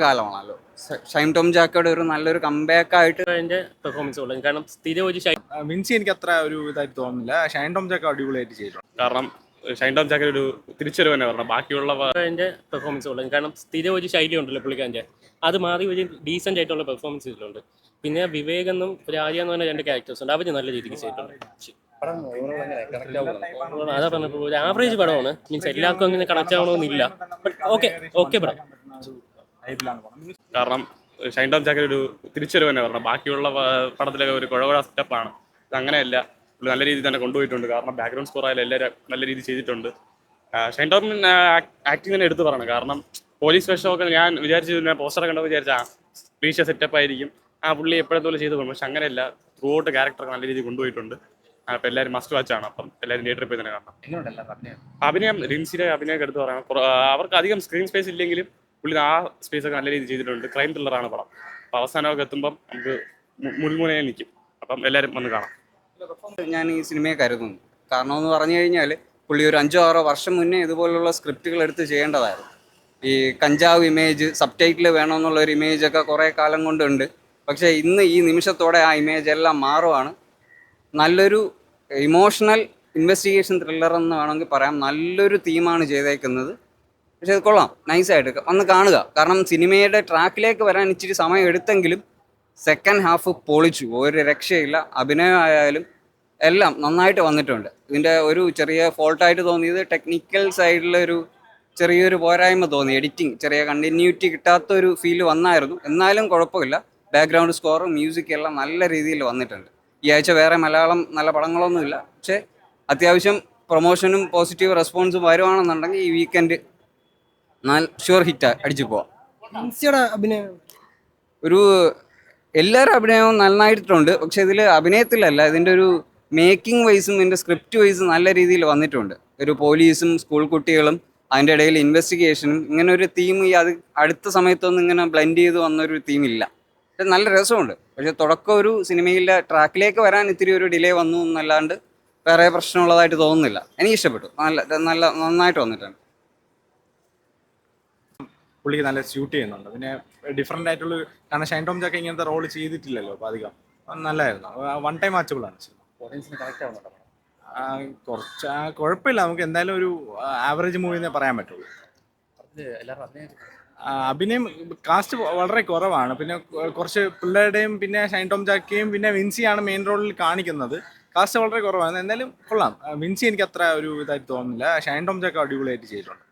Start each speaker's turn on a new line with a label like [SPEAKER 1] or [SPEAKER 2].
[SPEAKER 1] കാലമാണല്ലോ. ഷൈൻ ടോം ചാക്കോയുടെ ഒരു നല്ലൊരു കംബാക്ക് ആയിട്ട്
[SPEAKER 2] അതിന്റെ പെർഫോമൻസ് ഉള്ളത്. കാരണം സ്ഥിരം ഒരു
[SPEAKER 3] വിൻസി എനിക്ക് അത്ര ഒരു ഇതായിട്ട് തോന്നുന്നില്ല. ഷൈൻ ടോം ചാക്കോ അടിപൊളിയായിട്ട് ചെയ്തിട്ടുണ്ട്.
[SPEAKER 2] കാരണം ഷൈൻ ടോം ചാക്കോ ഒരു തിരിച്ചറിവ് തന്നെ പറഞ്ഞു. ബാക്കിയുള്ള അതിന്റെ പെർഫോമൻസ് ഉള്ളത്. കാരണം സ്ഥിരം ഒരു ശൈലി ഉണ്ടല്ലോ പുള്ളിക്കാരൻ്റെ, അത് മാറി ഒരു ഡീസെന്റ് ആയിട്ടുള്ള പെർഫോമൻസ് ഇതിലുണ്ട്. പിന്നെ വിവേക് എന്നും രാജ എന്ന് പറഞ്ഞ രണ്ട് ക്യാരക്ടേഴ്സ് ഉണ്ട്, അവർ നല്ല രീതിക്ക് ചെയ്തിട്ടുണ്ട്. അതാ പറഞ്ഞപ്പോൾ ഒരു ആവറേജ് പടമാണ്. മീൻസ് എല്ലാവർക്കും അങ്ങനെ കണക്ട് ആവണമെന്നില്ല. ബട്ട് ഓക്കെ പടം. കാരണം ഷൈൻ ടോം ചാക്കോ ഒരു തിരിച്ചറിവ് തന്നെ പറഞ്ഞു. ബാക്കിയുള്ള പടത്തിലൊക്കെ ഒരു കുഴവഴ സ്റ്റെപ്പാണ്. ഇത് അങ്ങനെയല്ല, നല്ല രീതിയിൽ തന്നെ കൊണ്ടുപോയിട്ടുണ്ട്. കാരണം ബാക്ക്ഗ്രൗണ്ട് സ്കോർ ആയാലും എല്ലാവരും നല്ല രീതിയിൽ ചെയ്തിട്ടുണ്ട്. ഷൈൻ ടോം ആക്ടിങ് തന്നെ എടുത്തു പറയണം. കാരണം പോലീസ് വേഷമൊക്കെ ഞാൻ വിചാരിച്ചു, പോസ്റ്ററൊക്കെ കണ്ടപ്പോൾ വിചാരിച്ചാൽ വീശ സെറ്റപ്പ് ആയിരിക്കും, ആ പുള്ളി എപ്പോഴത്തോളം ചെയ്തു പോകും. പക്ഷെ അങ്ങനെയല്ല, ത്രൂ ഔട്ട് ക്യാരക്ടർ നല്ല രീതിയിൽ കൊണ്ടുപോയിട്ടുണ്ട്. അപ്പം എല്ലാവരും മസ്റ്റ് വാച്ചാണ്. അപ്പം എല്ലാവരും തിയേറ്ററിൽ പോയി തന്നെ കാണണം. അഭിനയം, റിൻസിയുടെ അഭിനയമൊക്കെ എടുത്ത് പറയണം. അവർക്ക് അധികം സ്ക്രീൻ സ്പേസ് ഇല്ലെങ്കിലും പുള്ളി ആ സ്പേസ് ഒക്കെ നല്ല രീതിയിൽ ചെയ്തിട്ടുണ്ട്. ക്രൈം ത്രില്ലറാണ് പടം. അപ്പം അവസാനമൊക്കെ എത്തുമ്പം നമുക്ക് മുൾമുനയെ നിൽക്കും. അപ്പം എല്ലാവരും വന്ന് കാണാം.
[SPEAKER 1] ഞാൻ ഈ സിനിമയെ കരുതുന്നു. കാരണം എന്ന് പറഞ്ഞു കഴിഞ്ഞാൽ പുള്ളി ഒരു 5-6 വർഷം മുന്നേ ഇതുപോലുള്ള സ്ക്രിപ്റ്റുകൾ എടുത്ത് ചെയ്യേണ്ടതായിരുന്നു. ഈ കഞ്ചാവ് ഇമേജ്, സബ് ടൈറ്റിൽ വേണമെന്നുള്ള ഒരു ഇമേജൊക്കെ കുറേ കാലം കൊണ്ടുണ്ട്. പക്ഷേ ഇന്ന് ഈ നിമിഷത്തോടെ ആ ഇമേജ് എല്ലാം മാറുവാണ്. നല്ലൊരു ഇമോഷണൽ ഇൻവെസ്റ്റിഗേഷൻ ത്രില്ലർ എന്ന് വേണമെങ്കിൽ പറയാം. നല്ലൊരു തീമാണ് ചെയ്തേക്കുന്നത്. പക്ഷെ അത് കൊള്ളാം, നൈസായിട്ട് വന്ന് കാണുക. കാരണം സിനിമയുടെ ട്രാക്കിലേക്ക് വരാൻ ഇച്ചിരി സമയം എടുത്തെങ്കിലും സെക്കൻഡ് ഹാഫ് പൊളിച്ചു, ഒരു രക്ഷയില്ല. അഭിനയമായാലും എല്ലാം നന്നായിട്ട് വന്നിട്ടുണ്ട്. ഇതിൻ്റെ ഒരു ചെറിയ ഫോൾട്ടായിട്ട് തോന്നിയത് ടെക്നിക്കൽ സൈഡിലൊരു ചെറിയൊരു പോരായ്മ തോന്നി. എഡിറ്റിംഗ് ചെറിയ കണ്ടിന്യൂറ്റി കിട്ടാത്തൊരു ഫീൽ വന്നായിരുന്നു. എന്നാലും കുഴപ്പമില്ല. ബാക്ക്ഗ്രൗണ്ട് സ്കോറും മ്യൂസിക് എല്ലാം നല്ല രീതിയിൽ വന്നിട്ടുണ്ട്. ഈ ആഴ്ച വേറെ മലയാളം നല്ല പടങ്ങളൊന്നുമില്ല. പക്ഷേ അത്യാവശ്യം പ്രൊമോഷനും പോസിറ്റീവ് റെസ്പോൺസും വരുവാണെന്നുണ്ടെങ്കിൽ ഈ വീക്കെൻഡ് ഷുവർ ഹിറ്റ് അടിച്ചു പോവാം. ഒരു എല്ലാവരും അഭിനയവും നന്നായിട്ടുണ്ട്. പക്ഷെ ഇതിൽ അഭിനയത്തിലല്ല, ഇതിൻ്റെ ഒരു മേക്കിംഗ് വൈസും ഇതിൻ്റെ സ്ക്രിപ്റ്റ് വൈസും നല്ല രീതിയിൽ വന്നിട്ടുണ്ട്. ഒരു പോലീസും സ്കൂൾ കുട്ടികളും അതിൻ്റെ ഇടയിൽ ഇൻവെസ്റ്റിഗേഷനും ഇങ്ങനെ ഒരു തീം ഈ അടുത്ത സമയത്തൊന്നും ഇങ്ങനെ ബ്ലെൻഡ് ചെയ്ത് വന്നൊരു തീമില്ല. പക്ഷെ നല്ല രസമുണ്ട്. പക്ഷെ തുടക്കം ഒരു സിനിമയിലെ ട്രാക്കിലേക്ക് വരാൻ ഇത്തിരി ഒരു ഡിലേ വന്നു എന്നല്ലാണ്ട് വേറെ പ്രശ്നമുള്ളതായിട്ട് തോന്നുന്നില്ല. എനിക്ക് ഇഷ്ടപ്പെട്ടു. നന്നായിട്ട് വന്നിട്ടുണ്ട്.
[SPEAKER 3] പുള്ളിക്ക് നല്ല സ്യൂട്ട് ചെയ്യുന്നുണ്ട്. പിന്നെ ഡിഫറെൻ്റ് ആയിട്ടുള്ള, കാരണം ഷൈൻ ടോം ചാക്കോ ഇങ്ങനത്തെ റോൾ ചെയ്തിട്ടില്ലല്ലോ. അപ്പോൾ അധികം നല്ലതായിരുന്നു. വൺ ടൈം വാച്ചബിളാണ് സിനിമ. കുറച്ച് കുഴപ്പമില്ല. നമുക്ക് എന്തായാലും ഒരു ആവറേജ് മൂവി എന്നേ പറയാൻ പറ്റുള്ളൂ. അഭിനയം കാസ്റ്റ് വളരെ കുറവാണ്. പിന്നെ കുറച്ച് പിള്ളേരുടെയും പിന്നെ ഷൈൻ ടോം ചാക്കോയും പിന്നെ വിൻസിയാണ് മെയിൻ റോളിൽ കാണിക്കുന്നത്. കാസ്റ്റ് വളരെ കുറവാണ്. എന്തായാലും കൊള്ളാം. വിൻസി എനിക്ക് അത്ര ഒരു ഇതായിട്ട് തോന്നുന്നില്ല. ഷൈൻ ടോം ചാക്കോ അടിപൊളിയായിട്ട് ചെയ്തിട്ടുണ്ട്.